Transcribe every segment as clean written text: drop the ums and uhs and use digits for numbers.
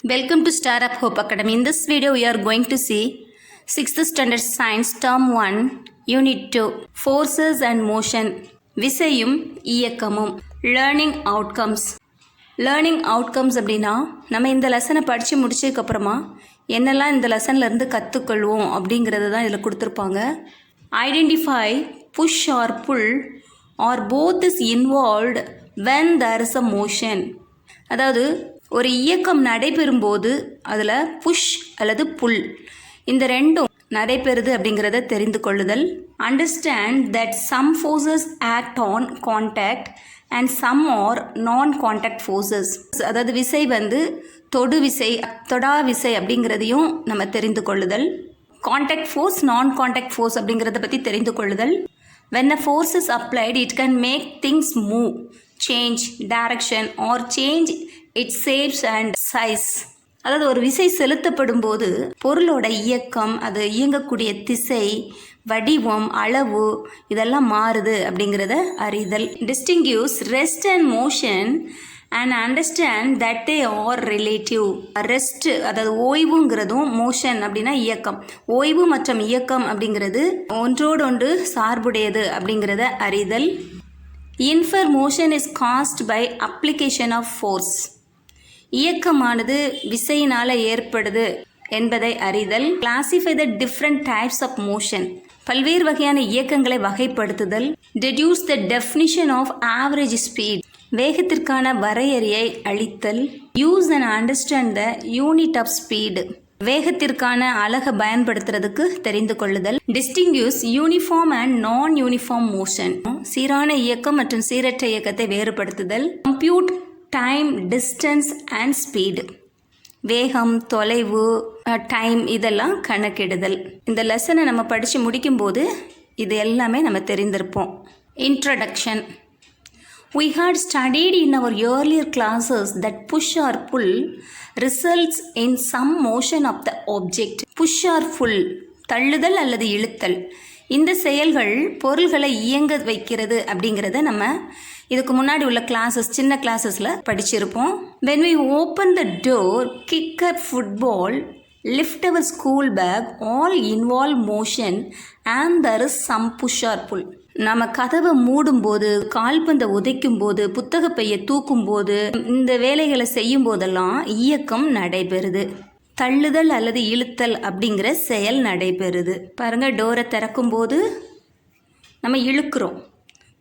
Welcome to Star Up Hope Academy. In this video, we are going to see 6th Standard Science Term 1, Unit 2, Forces and Motion, விசையும் இயக்கமும், Learning Outcomes. Learning Outcomes அப்படின்னா நம்ம இந்த லெசனை படித்து முடிச்சதுக்கப்புறமா என்னெல்லாம் இந்த லெசன்லேருந்து கற்றுக்கொள்வோம் அப்படிங்கிறது தான் இதில் கொடுத்துருப்பாங்க. Identify, push or pull or both is involved when there is a motion. அதாவது ஒரு இயக்கம் நடைபெறும்போது அதில் புஷ் அல்லது புல் இந்த ரெண்டும் நடைபெறுது அப்படிங்கிறத தெரிந்து கொள்ளுதல். Understand that some forces act on contact and some are non contact forces. அதாவது விசை தொடு விசை தொடா விசை அப்படிங்கிறதையும் நம்ம தெரிந்து கொள்ளுதல். கான்டாக்ட் ஃபோர்ஸ் நான் கான்டாக்ட் ஃபோர்ஸ் அப்படிங்கிறத பற்றி தெரிந்து கொள்ளுதல். When a force is applied, it can make things move, change direction or change its shapes and size. அதாவது ஒரு விசை செலுத்தப்படும் போது பொருளோட இயக்கம், அது இயங்கக்கூடிய திசை, வடிவம், அளவு இதெல்லாம் மாறுது அப்படிங்கிறத அறிதல். Distinguish rest and motion and understand that they are relative. Rest அதாவது ஓய்வுங்கிறதும், மோஷன் அப்படின்னா இயக்கம், ஓய்வு மற்றும் இயக்கம் அப்படிங்கிறது ஒன்றோடொன்று சார்புடையது அப்படிங்கிறத அறிதல். Infer motion is caused by application of force. இயக்கமானது விசையினால் ஏற்படுது என்பதை அறிதல். Classify the different types of motion. பல்வேறு வகையான இயக்கங்களை வகைப்படுத்துதல். Deduce the definition of average speed. வேகத்திற்கான வரையறையை அளித்தல். Use and understand the unit of speed. வேகத்திற்கான அலகை பயன்படுத்துறதுக்கு தெரிந்து கொள்ளுதல். Distinguish uniform and non uniform motion. சீரான இயக்கம் மற்றும் சீரற்ற இயக்கத்தை வேறுபடுத்துதல். Compute time, distance and speed. வேகம், தொலைவு, டைம் இதெல்லாம் கணக்கிடுதல். இந்த லெசனை நம்ம படித்து முடிக்கும்போது இது எல்லாமே நம்ம தெரிந்திருப்போம். Introduction. We had studied in our earlier classes that push or pull results in some motion of the object. Push or pull, தள்ளுதல் அல்லது இழுத்தல், இந்த செயல்கள் பொருள்களை இயங்க வைக்கிறது அப்படிங்கிறத நம்ம இதுக்கு முன்னாடி உள்ள கிளாஸஸ், சின்ன கிளாஸஸில் படிச்சிருப்போம். When we open the door, kick a football, lift our school bag, all involve motion and there is some push or pull. நம்ம கதவை மூடும்போது, கால்பந்தை உதைக்கும் போது, புத்தகப்பையை தூக்கும் போது, இந்த வேலைகளை செய்யும் போதெல்லாம் இயக்கம் நடைபெறுது. தள்ளுதல் அல்லது இழுத்தல் அப்படிங்கிற செயல் நடைபெறுது. பாருங்க, டோரை திறக்கும் போது நம்ம இழுக்கிறோம்,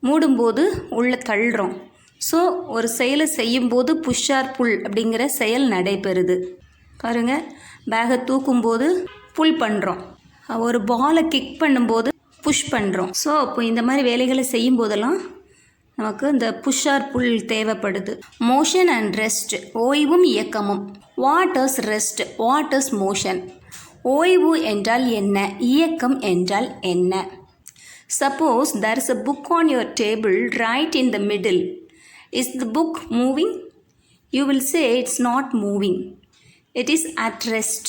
மூடும்போது உள்ள தள்ளுறோம். ஸோ ஒரு செயலை செய்யும்போது புஷ் ஆர் புல் அப்படிங்கிற செயல் நடைபெறுது. பாருங்க, பேகை தூக்கும்போது புல் பண்ணுறோம், ஒரு பாலை கிக் பண்ணும்போது புஷ் பண்ணுறோம். ஸோ இப்போ இந்த மாதிரி வேலைகளை செய்யும் போதெல்லாம் நமக்கு இந்த புஷ் ஆர் புல் தேவைப்படுது. மோஷன் அண்ட் ரெஸ்ட், ஓய்வும் இயக்கமும். What is rest, what is motion? ஓய்வு என்றால் என்ன, இயக்கம் என்றால் என்ன? Suppose there is a book on your table right in the middle. Is the book moving? You will say it's not moving. It is at rest.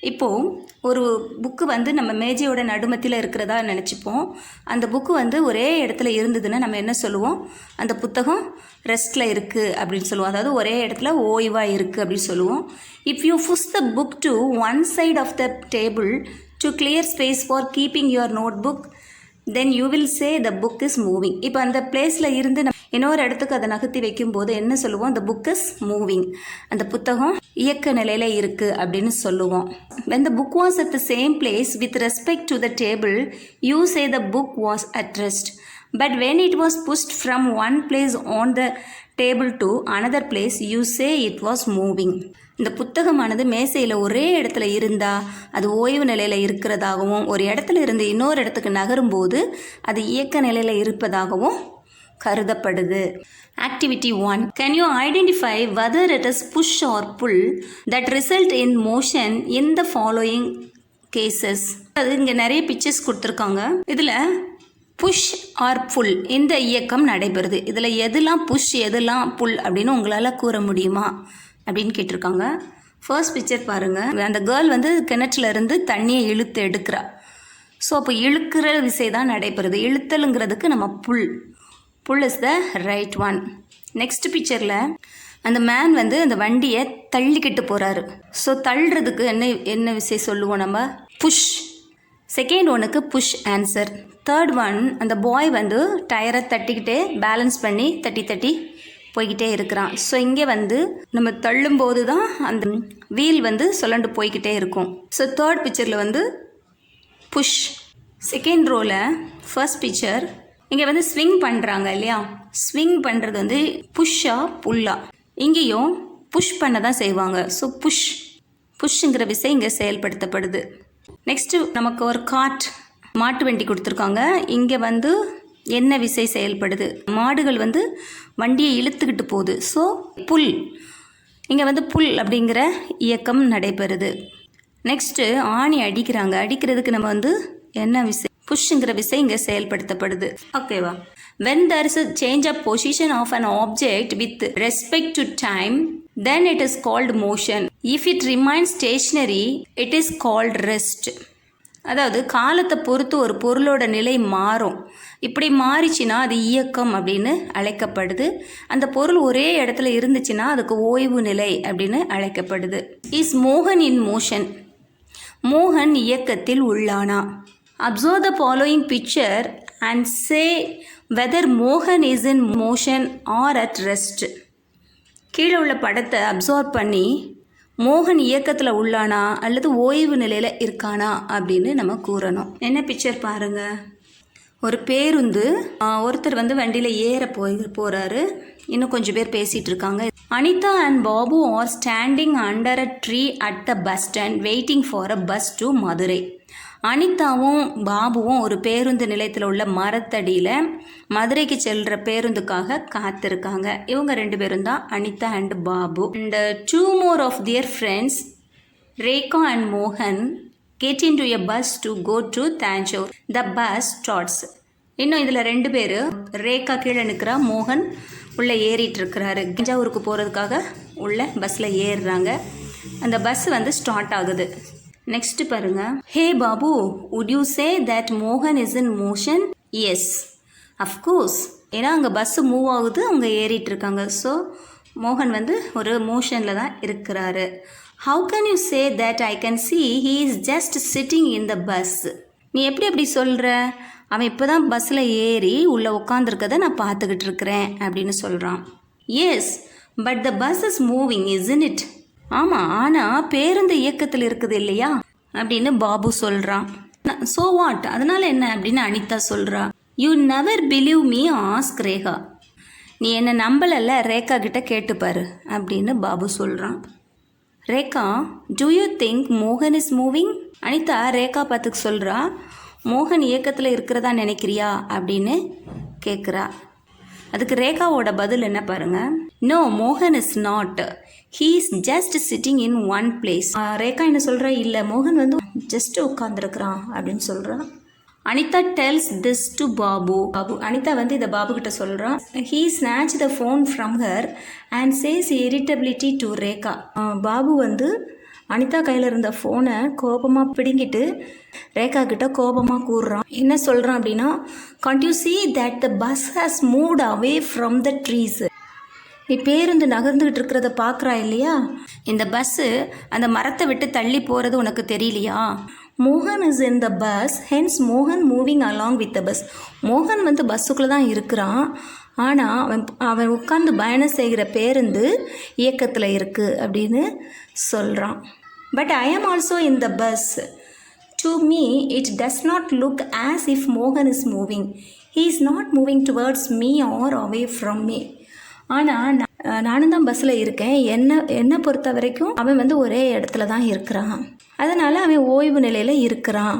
இப்போது ஒரு book நம்ம மேஜையோட நடுமத்தில் இருக்கிறதா நினச்சிப்போம். அந்த புக்கு ஒரே இடத்துல இருந்ததுன்னா நம்ம என்ன சொல்லுவோம்? அந்த புத்தகம் ரெஸ்ட்டில் இருக்குது அப்படின்னு சொல்லுவோம். அதாவது ஒரே இடத்துல ஓய்வாக இருக்குது அப்படின்னு சொல்லுவோம். If you push the book to one side of the table to clear space for keeping your notebook, then you will say the book is moving. இப்போ அந்த பிளேஸில் இருந்து இன்னொரு இடத்துக்கு அதை நகர்த்தி வைக்கும்போது என்ன சொல்லுவோம்? the book is moving. அந்த புத்தகம் இயக்க நிலையில் இருக்குது அப்படின்னு சொல்லுவோம். when the book was at the same place with respect to the table, you say the book was at rest. but when it was pushed from one place on the table to another place, you say it was moving. இந்த புத்தகமானது மேசையில் ஒரே இடத்துல இருந்தால் அது ஓய்வு நிலையில் இருக்கிறதாகவும், ஒரு இடத்துல இருந்து இன்னொரு இடத்துக்கு நகரும்போது அது இயக்க நிலையில் இருப்பதாகவும் கருதப்படுது. Activity 1. Can you identify whether it is push or pull that result in motion in the following cases? அது இங்கே நிறைய பிக்சர்ஸ் கொடுத்துருக்காங்க. இதில் புஷ் ஆர் புல் இந்த இயக்கம் நடைபெறுது. இதில் எதெல்லாம் புஷ், எதெல்லாம் புல் அப்படின்னு உங்களால் கூற முடியுமா அப்படின்னு கேட்டிருக்காங்க. ஃபர்ஸ்ட் பிக்சர் பாருங்கள். அந்த கேர்ள் கிணற்றுல இருந்து தண்ணியை இழுத்து எடுக்கிறா. ஸோ அப்போ இழுக்கிற விசை தான் நடைபெறுது. இழுத்தலுங்கிறதுக்கு நம்ம புல் is the right one. Next பிக்சரில் அந்த மேன் வந்து அந்த வண்டியை தள்ளிக்கிட்டு போகிறாரு. ஸோ தள்ளுறதுக்கு என்ன விஷயம் சொல்லுவோம் நம்ம? புஷ். செகண்ட் ஒனுக்கு புஷ் ஆன்சர். தேர்ட் ஒன், அந்த பாய் வந்து டயரை தட்டிக்கிட்டே பேலன்ஸ் பண்ணி தட்டி போய்கிட்டே இருக்கிறான். ஸோ இங்கே வந்து நம்ம தள்ளும்போது தான் அந்த வீல் வந்து சொல்லண்டு போய்கிட்டே இருக்கும். ஸோ தேர்ட் பிக்சரில் வந்து புஷ். செகண்ட் ரோவில் ஃபர்ஸ்ட் பிக்சர் இங்கே வந்து ஸ்விங் பண்ணுறாங்க இல்லையா? ஸ்விங் பண்ணுறது வந்து புஷ்ஷா புல்லா? இங்கேயும் புஷ் பண்ண தான் செய்வாங்க. ஸோ புஷ்ங்கிற விசை இங்கே செயல்படுத்தப்படுது. நெக்ஸ்ட்டு நமக்கு ஒரு மாட்டு வண்டி கொடுத்துருக்காங்க. இங்கே வந்து என்ன விசை செயல்படுது? மாடுகள் வந்து வண்டியை இழுத்துக்கிட்டு போகுது. ஸோ புல். இங்கே வந்து புல் அப்படிங்கிற இயக்கம் நடைபெறுது. நெக்ஸ்ட்டு ஆணி அடிக்கிறதுக்கு நம்ம வந்து என்ன விசை? புஷ்ங்கிற விசை இங்கே செயல்படுத்தப்படுது. ஓகேவா? When there is a change of position of an object with respect to time, then it is called motion. If it remains stationary, it is called rest. அதாவது காலத்தை பொறுத்து ஒரு பொருளோட நிலை மாறும். இப்படி மாறிச்சுன்னா அது இயக்கம் அப்படின்னு அழைக்கப்படுது. அந்த பொருள் ஒரே இடத்துல இருந்துச்சுன்னா அதுக்கு ஓய்வு நிலை அப்படின்னு அழைக்கப்படுது. இஸ் மோகன் இன் மோஷன்? மோகன் இயக்கத்தில் உள்ளானா? Observe the following picture and say whether Mohan is in motion or at rest. கீழே உள்ள படத்தை அப்சர்வ் பண்ணி மோகன் இயக்கத்தில் உள்ளானா அல்லது ஓய்வு நிலையில் இருக்கானா அப்படின்னு நம்ம கூறணும். என்ன பிக்சர் பாருங்க. ஒரு பேருந்து, ஒருத்தர் வந்து வண்டியில் ஏற போகிறாரு. இன்னும் கொஞ்சம் பேர் பேசிகிட்டு இருக்காங்க. Anita and Babu are standing under a tree at the bus stand waiting for a bus to Madurai. அனிதாவும் பாபுவும் ஒரு பேருந்து நிலையத்தில் உள்ள மரத்தடியில் மதுரைக்கு செல்கிற பேருந்துக்காக காத்திருக்காங்க. இவங்க 2 பேரும் தான் Anita and Babu. And 2 more of their friends, Rekha and மோகன், get into a bus to go to Tanjore. The bus starts. இன்னும் இதில் 2 பேர், ரேகா கீழே நிற்கிறா, மோகன் உள்ளே ஏறிட்டு இருக்கிறாரு. தஞ்சாவூருக்கு போகிறதுக்காக உள்ள பஸ்ஸில் ஏறுறாங்க. அந்த பஸ் வந்து ஸ்டார்ட் ஆகுது. நெக்ஸ்ட் பாருங்க. ஹே Babu, would you say that மோகன் is in motion? Yes, of course. ஏன்னா அங்கே பஸ்ஸு மூவ் ஆகுது, அவங்க ஏறிட்டு இருக்காங்க. ஸோ மோகன் வந்து ஒரு மோஷனில் தான் இருக்கிறாரு. How can you say that? I can see he is just sitting in the bus. நீ எப்படி சொல்கிற? அவன் இப்போ தான் பஸ்ஸில் ஏறி உள்ளே உட்காந்துருக்கதை நான் பார்த்துக்கிட்டு இருக்கிறேன் அப்படின்னு சொல்கிறான். Yes, but the bus is moving, isn't it? ஆமாம், ஆனால் பேருந்து இயக்கத்தில் இருக்குது இல்லையா அப்படின்னு பாபு சொல்கிறான். So what? அதனால் என்ன அப்படின்னு அனிதா சொல்கிறா. You never believe me, ask Rekha. நீ என்னை நம்பலல்ல, ரேகா கிட்ட கேட்டுப்பாரு அப்படின்னு பாபு சொல்கிறான். ரேகா, டூ யூ திங்க் மோகன் இஸ் மூவிங்? அனிதா ரேகா பார்த்துக்கு சொல்கிறா. மோகன் இயக்கத்தில் இருக்கிறதா நினைக்கிறியா அப்படின்னு கேட்குறா. அதுக்கு ரேகாவோட பதில் என்ன பாருங்க. நோ, மோகன் is not. He is just sitting in one place. Rekha என்ன சொல்கிறா? இல்லை, மோகன் வந்து ஜஸ்ட் உட்காந்துருக்குறான் அப்படின்னு சொல்கிறான். Anita tells this to Babu. Anita வந்து இதை பாபு கிட்ட சொல்கிறான். He snatch the phone from her and says irritability to Rekha. Babu வந்து அனிதா கையில் இருந்த ஃபோனை கோபமாக பிடுங்கிட்டு ரேகா கிட்ட கோபமாக கூறுறான். என்ன சொல்கிறான் அப்படின்னா, can't you see that the bus has moved away from the trees. நீ பேருந்து நகர்ந்துக்கிட்டு இருக்கிறத பார்க்குறா இல்லையா? இந்த பஸ்ஸு அந்த மரத்தை விட்டு தள்ளி போகிறது உனக்கு தெரியலையா? மோகன் is in the bus, hence மோகன் moving along with the bus. மோகன் வந்து பஸ்ஸுக்குள்ளே தான் இருக்கிறான், ஆனால் அவன் உட்கார்ந்து பயணம் செய்கிற பேருந்து இயக்கத்தில் இருக்குது அப்படின்னு சொல்கிறான். But I am also in the bus. To me it does not look as if மோகன் is moving. He is not moving towards me or away from me. ஆனால் நானும் தான் பஸ்ஸில் இருக்கேன். என்னை பொறுத்த வரைக்கும் அவன் வந்து ஒரே இடத்துல தான் இருக்கிறான், அதனால் அவன் ஓய்வு நிலையில் இருக்கிறான்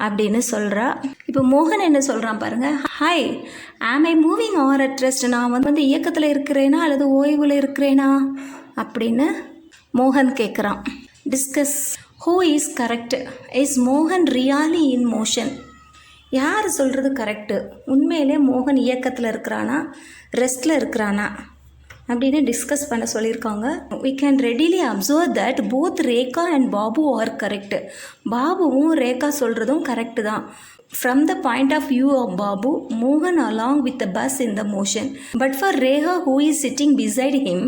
அப்படின்னு சொல்கிறா. இப்போ மோகன் என்ன சொல்கிறான் பாருங்கள். Hi, am I moving or at rest? நான் வந்து இயக்கத்தில் இருக்கிறேனா அல்லது ஓய்வில் இருக்கிறேனா அப்படின்னு மோகன் கேட்குறான். Discuss who is correct. Is மோகன் ரியலி இன் மோஷன்? யார் சொல்கிறது கரெக்டு? உண்மையிலே மோகன் இயக்கத்தில் இருக்கிறானா ரெஸ்ட்டில் இருக்கிறானா அப்படின்னு டிஸ்கஸ் பண்ண சொல்லியிருக்காங்க. we can readily observe that both Rekha and Babu are correct. பாபுவும் ரேகா சொல்கிறதும் கரெக்டு தான். From the point of view of Babu, Mohan along with the bus in the motion. But for Rekha, who is sitting beside him,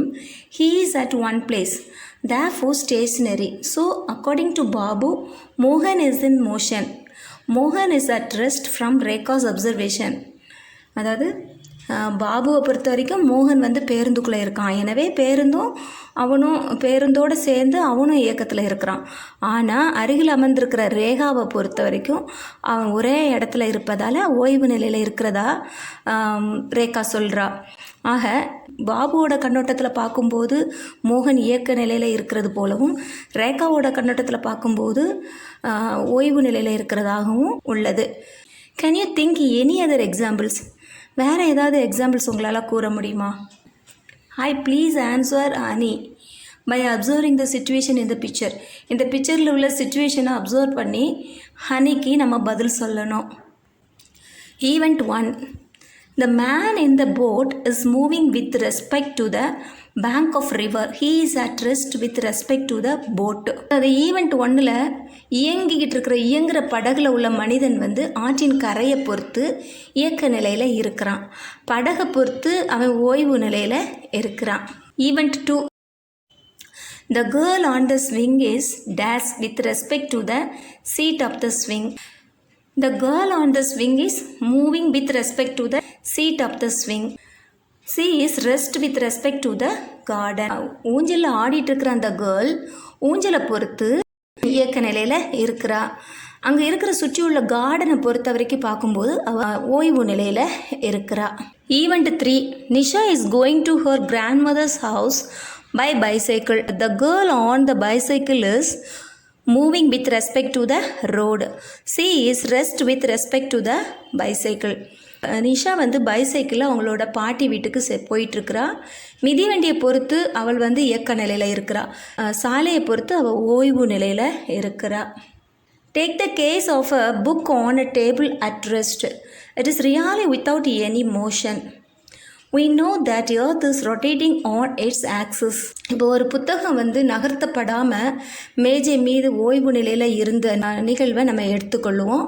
he is at one place, therefore stationary. So according to Babu, Mohan is in motion. Mohan is at rest from Rekha's observation. அதாவது பாபுவை பொறுத்த வரைக்கும் மோகன் வந்து பேருந்துக்குள்ளே இருக்கான். எனவே பேருந்தோடு சேர்ந்து அவனும் இயக்கத்தில் இருக்கிறான். ஆனால் அருகில் அமர்ந்திருக்கிற ரேகாவை பொறுத்த வரைக்கும் அவன் ஒரே இடத்துல இருப்பதால் ஓய்வு நிலையில் இருக்கிறதா ரேகா சொல்கிறா. ஆக பாபுவோட கண்ணோட்டத்தில் பார்க்கும்போது மோகன் இயக்க நிலையில் இருக்கிறது போலவும், ரேகாவோட கண்ணோட்டத்தில் பார்க்கும்போது ஓய்வு நிலையில் இருக்கிறதாகவும் உள்ளது. Can you think any other examples? வேறு ஏதாவது எக்ஸாம்பிள்ஸ் உங்களால் கூற முடியுமா? Please answer any by observing the situation in the picture. இந்த பிக்சரில் உள்ள சிச்சுவேஷனை அப்சர்வ் பண்ணி ஹனிக்கு நம்ம பதில் சொல்லணும். Event 1. The man in the boat is moving with respect to the bank of river. He is at rest with respect to the boat. அது event 1ல் இயங்குகிற படகுல உள்ள மனிதன் வந்து ஆற்றின் கரையை பொறுத்து இயக்க நிலையில் இருக்கிறான். படகை பொறுத்து அவன் ஓய்வு நிலையில் இருக்கிறான். Event 2. The girl on the swing is dash with respect to the seat of the swing. The girl on the swing is moving with respect to the seat of the swing. She is rest with respect to the garden. ஊஞ்சலில் ஆடிட்டு இருக்கிற அந்த girl ஊஞ்சலை பொறுத்து இயக்க நிலையில் இருக்கிறா. அங்கே இருக்கிற சுற்றி உள்ள கார்டனை பொறுத்த வரைக்கும் பார்க்கும்போது அவள் ஓய்வு நிலையில் இருக்கிறா. Event 3. Nisha is going to her grandmother's house by bicycle. The girl on the bicycle is moving with respect to the road. She is rest with respect to the bicycle. Nisha வந்து பைசைக்கிளில் அவங்களோட பாட்டி வீட்டுக்கு போயிட்டுருக்கிறா. மிதிவண்டியை பொறுத்து அவள் வந்து இயக்க நிலையில் இருக்கிறா. சாலையை பொறுத்து அவள் ஓய்வு நிலையில் இருக்கிறா. Take the case of a book on a table at rest. It is really without any motion. We know that earth is rotating on its axis. இப்போ ஒரு புத்தகம் வந்து நகர்த்தப்படாமல் மேஜை மீது ஓய்வு நிலையில் இருந்த நிகழ்வை நம்ம எடுத்துக்கொள்ளுவோம்.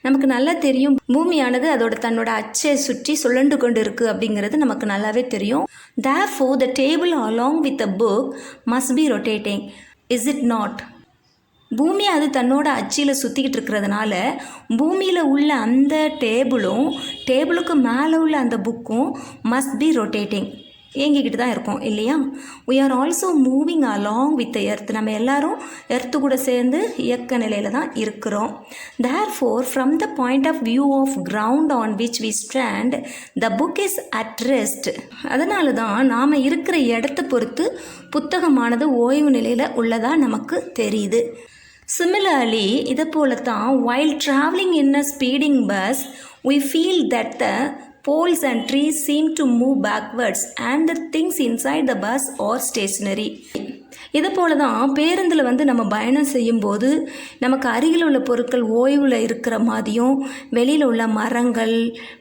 நமக்கு நல்லா தெரியும் பூமியானது தன்னோட அச்சை சுற்றி சுழண்டு கொண்டு இருக்குது அப்படிங்கிறது நமக்கு நல்லாவே தெரியும். Therefore the table along with the book must be rotating. Is it not? பூமி அது தன்னோட அச்சில் சுற்றிக்கிட்டு இருக்கிறதுனால பூமியில் உள்ள அந்த டேபிளுக்கு மேலே உள்ள அந்த புக்கும் மஸ்ட் பி ரொட்டேட்டிங், இயங்கிக்கிட்டு தான் இருக்கும் இல்லையா? we are also moving along with the earth. நம்ம எல்லாரும் எர்த்து கூட சேர்ந்து இயக்க நிலையில் தான் இருக்கிறோம். therefore from the point of view of ground on which we stand, the book is at rest. அதனால தான் நாம் இருக்கிற இடத்தை பொறுத்து புத்தகமானது ஓய்வு நிலையில் உள்ளதா நமக்கு தெரியுது. Similarly, இதை போல தான் while traveling in a speeding bus, we feel that the poles and trees seem to move backwards and the things inside the bus are stationary. இதை போல தான் பேருந்தில் வந்து நம்ம பயணம் செய்யும்போது நமக்கு அருகில் உள்ள பொருட்கள் ஓய்வில் இருக்கிற மாதிரியும் வெளியில் உள்ள மரங்கள்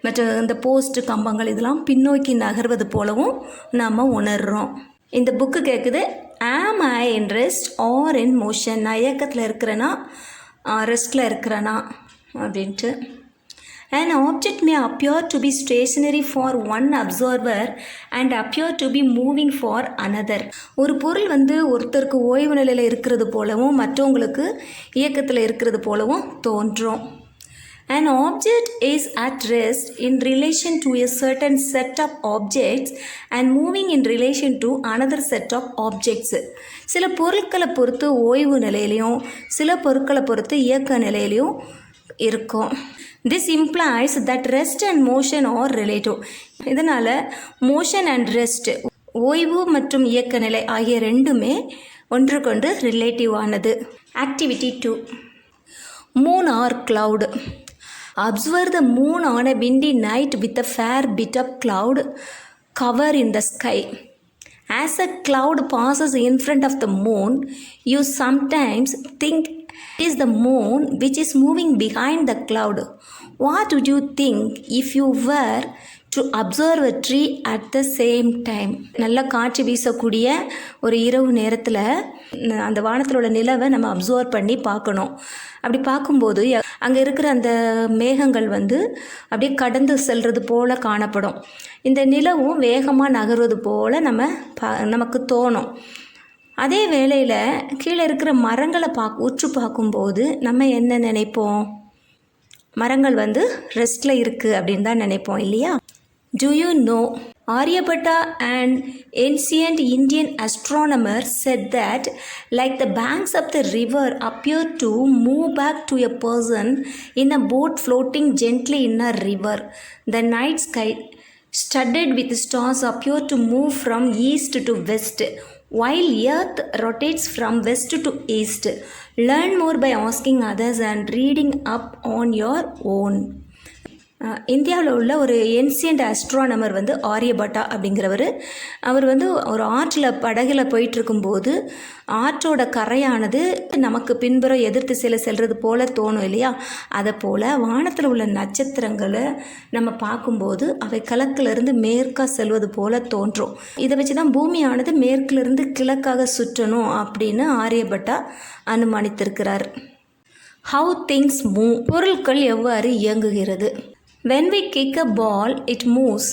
மற்ற இந்த போஸ்ட் கம்பங்கள் இதெல்லாம் பின்னோக்கி நகர்வது போலவும் நம்ம உணர்கிறோம். இந்த புக்கு கேட்குது, am I in rest or in motion? நான் இயக்கத்தில் இருக்கிறேன்னா ரெஸ்ட்டில் இருக்கிறேனா அப்படின்ட்டு. An object may appear to be stationary for one observer and appear to be moving for another. ஒரு பொருள் வந்து ஒருத்தருக்கு ஓய்வு நிலையில் இருக்கிறது போலவும் மற்றவங்களுக்கு இயக்கத்தில் இருக்கிறது போலவும் தோன்றும். An object is at rest in relation to a certain set of objects and moving in relation to another set of objects. சில பொருட்களை பொறுத்து ஓய்வு நிலையிலையும் சில பொருட்களை பொறுத்து இயக்க நிலையிலையும் இருக்கும். This implies that rest and motion are relative. இதனால் motion and rest, ஓய்வு மற்றும் இயக்க நிலை ஆகிய ரெண்டுமே ஒன்றுக்கொண்டு ரிலேட்டிவ் ஆனது. Activity 2. Moon or cloud. Observe the moon on a windy night with a fair bit of cloud cover in the sky. As a cloud passes in front of the moon, you sometimes think it is the moon which is moving behind the cloud. What would you think if you were to observe a tree at the same time. நல்லா காற்று வீசக்கூடிய ஒரு இரவு நேரத்தில் அந்த வானத்தில் உள்ள நிலவை நம்ம அப்சர்வ் பண்ணி பார்க்கணும். அப்படி பார்க்கும்போது அங்கே இருக்கிற அந்த மேகங்கள் வந்து அப்படியே கடந்து செல்வது போல் காணப்படும். இந்த நிலவும் வேகமாக நகர்வது போல் நமக்கு தோணும். அதே வேளையில் கீழே இருக்கிற மரங்களை உற்று பார்க்கும்போது நம்ம என்ன நினைப்போம்? மரங்கள் வந்து ரெஸ்ட்டில் இருக்குது அப்படின்னு தான் நினைப்போம் இல்லையா? Do you know, Aryabhatta, an ancient Indian astronomer, said that like the banks of the river appear to move back to a person in a boat floating gently in a river, the night sky studded with stars appear to move from east to west, while earth rotates from west to east. Learn more by asking others and reading up on your own. இந்தியாவில் உள்ள ஒரு ancient astronomer வந்து ஆரியபட்டா அப்படிங்கிறவர். அவர் வந்து ஒரு ஆற்றில் படகுல போயிட்டுருக்கும்போது ஆற்றோட கரையானது நமக்கு பின்புறம் எதிர் திசையில் செல்வது போல் தோணும் இல்லையா? அதை போல் வானத்தில் உள்ள நட்சத்திரங்களை நம்ம பார்க்கும்போது அவை கிழக்கிலிருந்து மேற்காக செல்வது போல் தோன்றும். இதை வச்சு தான் பூமியானது மேற்கிலிருந்து கிழக்காக சுற்றணும் அப்படின்னு ஆரியபட்டா அனுமானித்திருக்கிறார். ஹவு திங்ஸ் மூவ், பொருட்கள் எவ்வாறு இயங்குகிறது. When we kick a ball, it moves.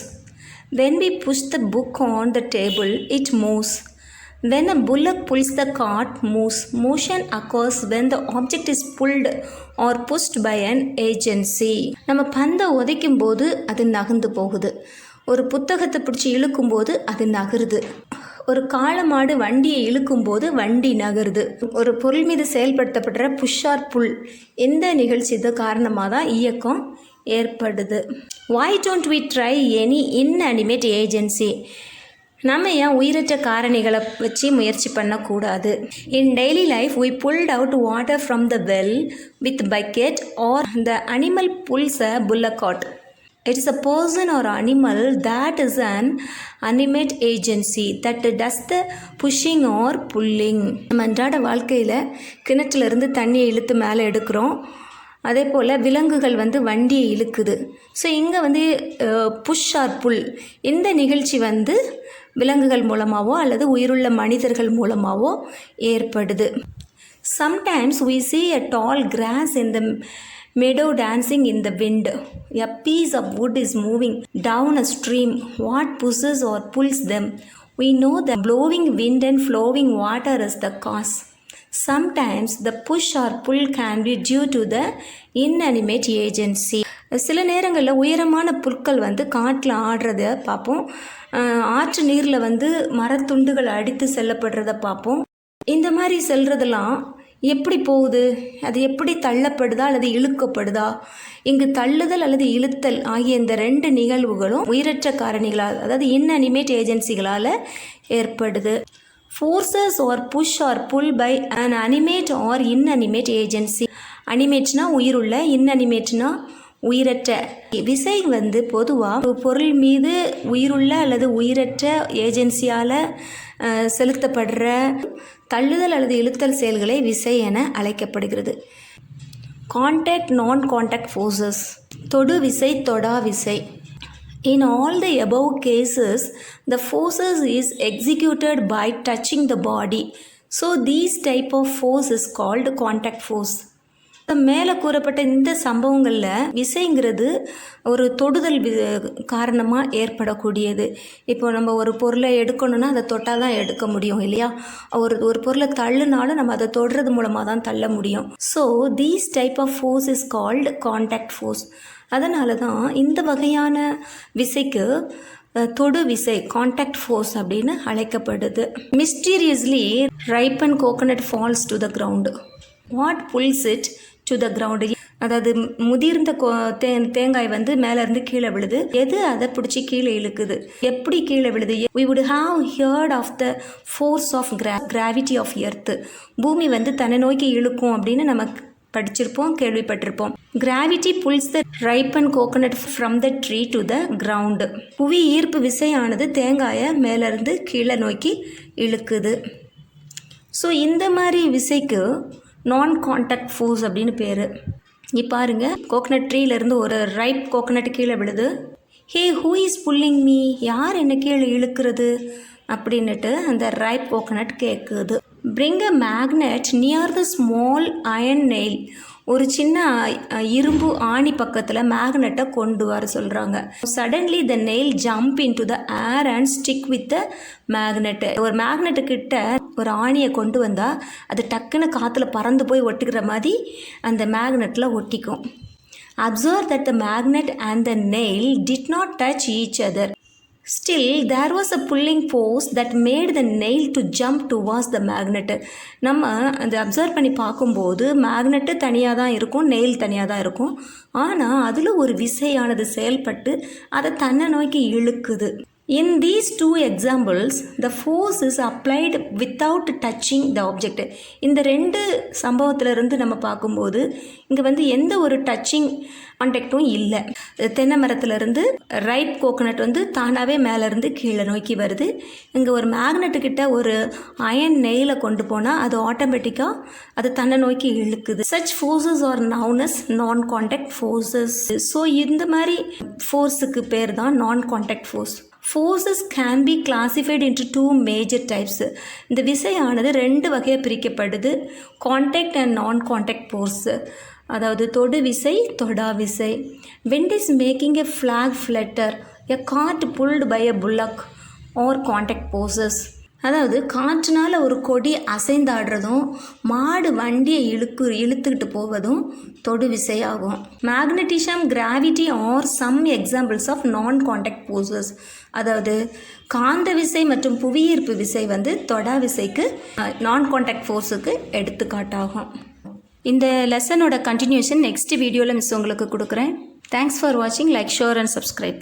When we push the book on the table, it moves. When a bullock pulls the cart, moves. Motion occurs when the object is pulled or pushed by an agency. நம்ம பந்தை உதைக்கும் போது அது நகர்ந்து போகுது. ஒரு புத்தகத்தை பிடிச்சி இழுக்கும்போது அது நகருது. ஒரு காளமாடு வண்டியை இழுக்கும்போது வண்டி நகருது. ஒரு பொருள் மீது செயல்படுத்தப்படுற புஷ் ஆர் புல் இந்த நிகழ்ச்சி காரணமாக தான் இயக்கம் ஏற்படுது. Why don't we try any inanimate agency? நம்ம ஏன் உயிரற்ற காரணிகளை வச்சு முயற்சி பண்ணக்கூடாது? In daily life we pulled out water from the well with bucket or the animal pulls a bullock cart. It is a person or animal that is an animate agency that does the pushing or pulling. நம்ம அன்றாட வாழ்க்கையில் கிணற்றிலிருந்து தண்ணியை இழுத்து மேலே எடுக்கிறோம். அதே போல் விலங்குகள் வந்து வண்டியை இழுக்குது. ஸோ இங்கே வந்து புஷ் ஆர் புல் இந்த நிகழ்ச்சி வந்து விலங்குகள் மூலமாகவோ அல்லது உயிருள்ள மனிதர்கள் மூலமாகவோ ஏற்படுது. Sometimes we see a tall grass in the meadow dancing in the wind. A piece of wood is moving down a stream. What pushes or pulls them? We know the blowing wind and flowing water is the cause. Sometimes the push or pull can be due to the inanimate agency. சில நேரங்களில் உயரமான புற்கள் வந்து காட்டில் ஆடுறத பார்ப்போம். ஆற்று நீரில் வந்து மரத்துண்டுகள் அடித்து செல்லப்படுறத பார்ப்போம். இந்த மாதிரி செல்றதெல்லாம் எப்படி போகுது? அது எப்படி தள்ளப்படுதா அல்லது இழுக்கப்படுதா? இங்கு தள்ளுதல் அல்லது இழுத்தல் ஆகிய இந்த ரெண்டு நிகழ்வுகளும் உயிரற்ற காரணிகளால் அதாவது inanimate ஏஜென்சிகளால் ஏற்படுது. Forces or push or pull by an animate or inanimate agency. அனிமேட்னா உயிருள்ள, inanimateனா உயிரற்ற. விசை வந்து பொதுவாக பொருள் மீது உயிருள்ள அல்லது உயிரற்ற ஏஜென்சியால் செலுத்தப்படுற தள்ளுதல் அல்லது இழுத்தல் செயல்களை விசை என அழைக்கப்படுகிறது. கான்டாக்ட் நான் கான்டாக்ட் ஃபோர்ஸஸ், தொடு விசை தொடா விசை. In all the above cases, the forces is executed by touching the body. So these type of force is called contact force. மேலே கூறப்பட்ட இந்த சம்பவங்களில் விசைங்கிறது ஒரு தொடுதல் காரணமாக ஏற்படக்கூடியது. இப்போ நம்ம ஒரு பொருளை எடுக்கணும்னா அதை தொட்டால் தான் எடுக்க முடியும் இல்லையா? ஒரு பொருளை தள்ளுனாலும் நம்ம அதை தொடுறது மூலமாக தான் தள்ள முடியும். So these type of force is called contact force. அதனால தான் இந்த வகையான விசைக்கு தொடு விசை கான்டாக்ட் ஃபோர்ஸ் அப்படின்னு அழைக்கப்படுது. Mysteriously ripen coconut falls to the ground. What pulls it to the ground? அதாவது முதிர்ந்த தேங்காய் வந்து மேலேருந்து கீழே விழுது. எது அதை பிடிச்சி கீழே இழுக்குது? எப்படி கீழே விழுது? we would have heard of the force of gravity of earth. பூமி வந்து தன்னை நோக்கி இழுக்கும் அப்படின்னு நமக்கு படிச்சிருப்போம், கேள்விப்பட்டிருப்போம். Gravity bulls the ripen coconut from the tree to the ground. புவி ஈர்ப்பு விசையானது தேங்காயை மேலேருந்து கீழே நோக்கி இழுக்குது. ஸோ இந்த மாதிரி விசைக்கு நான் கான்டாக்ட் ஃபோர்ஸ் அப்படின்னு பேர். இப்போ பாருங்கள், கோகனட் ட்ரீலேருந்து ஒரு ரைப் கோகனட் கீழே விழுது. Hey who is pulling me, யார் என்ன கீழே இழுக்கிறது அப்படின்னுட்டு அந்த ரைப் கோகனட் கேட்குது. Bring a magnet near the small iron nail, ஒரு சின்ன இரும்பு ஆணி பக்கத்தில் மேக்னெட்டை கொண்டு வர சொல்கிறாங்க. Suddenly the nail jump into the air and stick with the magnet. ஒரு மேக்னெட்டுக்கிட்ட ஒரு ஆணியை கொண்டு வந்தால் அது டக்குன்னு காற்றுல பறந்து போய் ஒட்டிக்கிற மாதிரி அந்த மேக்னெட்டில் ஒட்டிக்கும். Observe that the magnet and the nail did not touch each other. Still, there was a pulling force that made the nail to jump towards the magnet. நம்ம அதை அப்சர்வ் பண்ணி பார்க்கும்போது மேக்னெட்டு தனியாக தான் இருக்கும், நெயில் தனியாக தான் இருக்கும். ஆனால் அதில் ஒரு விசையானது செயல்பட்டு அதை தன்னை நோக்கி இழுக்குது. In these two examples, the force is applied without touching the object. இந்த ரெண்டு சம்பவத்திலிருந்து நம்ம பார்க்கும்போது இங்கே எந்த ஒரு டச்சிங் கான்டாக்டும் இல்லை. தென்னை மரத்துலேருந்து ரைப் கோகனட் தானாகவே மேலேருந்து கீழே நோக்கி வருது. இங்கே ஒரு மேக்னெட்டுக்கிட்ட ஒரு அயன் நெயிலை கொண்டு போனால் அது ஆட்டோமேட்டிக்காக அது தன்னை நோக்கி இழுக்குது. Such forces are known as non-contact forces. So இந்த மாதிரி ஃபோர்ஸுக்கு பேர் தான் non-contact force. Forces can be classified into two major types. இந்த விசையானது ரெண்டு வகையாக பிரிக்கப்படுது, கான்டாக்ட் அண்ட் நான் கான்டாக்ட் ஃபோர்ஸ். அதாவது தொடு விசை, தொடா விசை. Wind is making a flag flutter, a cart pulled by a bullock or contact forces. அதாவது காற்றுனால் ஒரு கொடி அசைந்தாடுறதும் மாடு வண்டியை இழுத்துக்கிட்டு போவதும் தொடு விசையாகும். Magnetism, gravity are some examples of non contact forces. அதாவது காந்த விசை மற்றும் புவியீர்ப்பு விசை தொடா விசைக்கு, நான் கான்டாக்ட் ஃபோர்ஸுக்கு எடுத்துக்காட்டாகும். இந்த லெசனோட கண்டினியூஷன் நெக்ஸ்ட் வீடியோவில் உங்களுக்கு கொடுக்குறேன். தேங்க்ஸ் ஃபார் வாட்சிங். Like, share and subscribe.